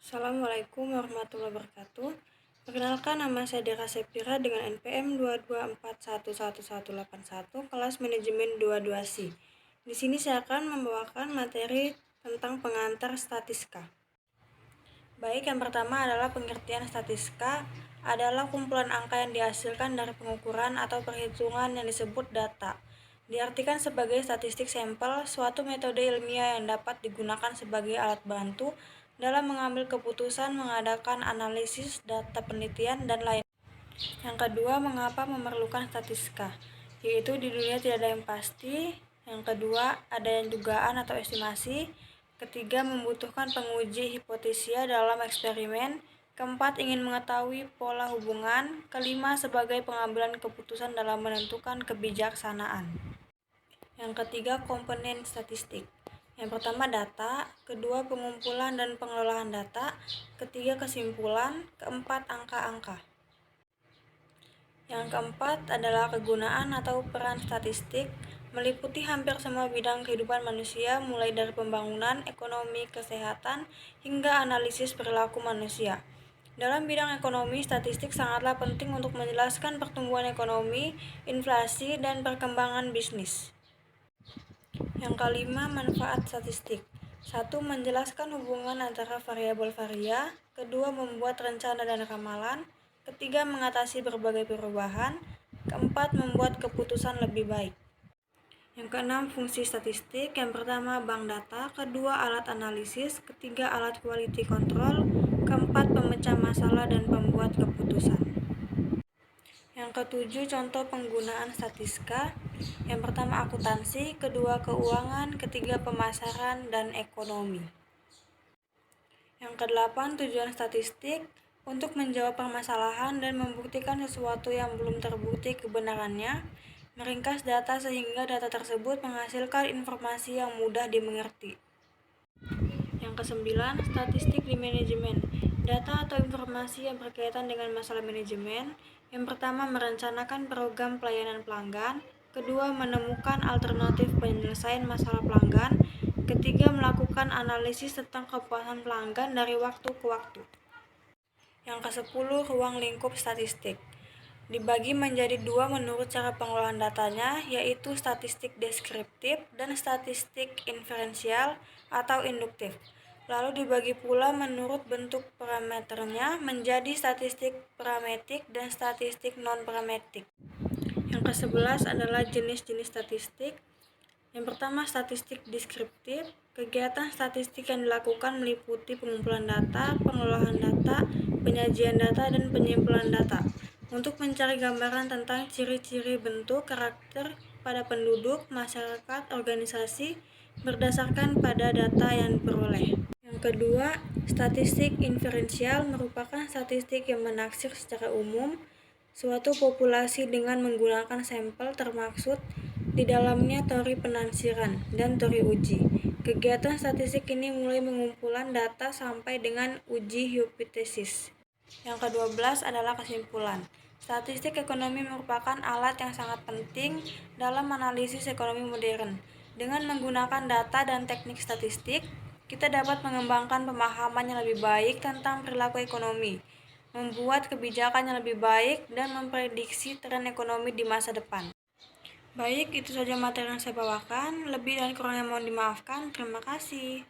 Assalamualaikum warahmatullahi wabarakatuh. Perkenalkan, nama saya Dera Sepira dengan NPM 224111181 kelas manajemen 22C. Di sini saya akan membawakan materi tentang pengantar statistika. Baik, yang pertama adalah pengertian statistika adalah kumpulan angka yang dihasilkan dari pengukuran atau perhitungan yang disebut data. Diartikan sebagai statistik sampel, suatu metode ilmiah yang dapat digunakan sebagai alat bantu dalam mengambil keputusan, mengadakan analisis data penelitian, dan lain. Yang kedua, mengapa memerlukan statistika? Yaitu di dunia tidak ada yang pasti. Yang kedua, ada yang dugaan atau estimasi. Ketiga, membutuhkan penguji hipotesia dalam eksperimen. Keempat, ingin mengetahui pola hubungan. Kelima, sebagai pengambilan keputusan dalam menentukan kebijaksanaan. Yang ketiga, komponen statistik. Yang pertama, data. Kedua, pengumpulan dan pengelolaan data. Ketiga, kesimpulan. Keempat, angka-angka. Yang keempat adalah kegunaan atau peran statistik, meliputi hampir semua bidang kehidupan manusia, mulai dari pembangunan, ekonomi, kesehatan, hingga analisis perilaku manusia. Dalam bidang ekonomi, statistik sangatlah penting untuk menjelaskan pertumbuhan ekonomi, inflasi, dan perkembangan bisnis. Yang kelima, manfaat statistik. 1. Menjelaskan hubungan antara variabel varia. Kedua, membuat rencana dan ramalan. Ketiga, mengatasi berbagai perubahan. Keempat, membuat keputusan lebih baik. Yang keenam, fungsi statistik. Yang pertama, bank data. Kedua, alat analisis. Ketiga, alat quality control. Keempat, pemecah masalah dan pembuat keputusan. Yang ketujuh, contoh penggunaan statistika. Yang pertama, akuntansi. Kedua, keuangan. Ketiga, pemasaran dan ekonomi. Yang kedelapan, tujuan statistik untuk menjawab permasalahan dan membuktikan sesuatu yang belum terbukti kebenarannya, meringkas data sehingga data tersebut menghasilkan informasi yang mudah dimengerti. Yang kesembilan, statistik di manajemen. Data atau informasi yang berkaitan dengan masalah manajemen. Yang pertama, merencanakan program pelayanan pelanggan. Kedua, menemukan alternatif penyelesaian masalah pelanggan. Ketiga, melakukan analisis tentang kepuasan pelanggan dari waktu ke waktu. Yang kesepuluh, ruang lingkup statistik. Dibagi menjadi dua menurut cara pengelolaan datanya, yaitu statistik deskriptif dan statistik inferensial atau induktif. Lalu dibagi pula menurut bentuk parameternya menjadi statistik parametrik dan statistik non-parametrik. Yang ke-11 adalah jenis-jenis statistik. Yang pertama, statistik deskriptif. Kegiatan statistik yang dilakukan meliputi pengumpulan data, pengelolaan data, penyajian data, dan penyimpulan data untuk mencari gambaran tentang ciri-ciri bentuk karakter pada penduduk, masyarakat, organisasi berdasarkan pada data yang diperoleh. Yang kedua, statistik inferensial merupakan statistik yang menaksir secara umum suatu populasi dengan menggunakan sampel termaksud di dalamnya teori penafsiran dan teori uji. Kegiatan statistik ini mulai pengumpulan data sampai dengan uji hipotesis. Yang ke-12 adalah kesimpulan. Statistik ekonomi merupakan alat yang sangat penting dalam analisis ekonomi modern. Dengan menggunakan data dan teknik statistik, kita dapat mengembangkan pemahaman yang lebih baik tentang perilaku ekonomi, membuat kebijakan yang lebih baik, dan memprediksi tren ekonomi di masa depan. Baik, itu saja materi yang saya bawakan. Lebih dan kurangnya mohon dimaafkan. Terima kasih.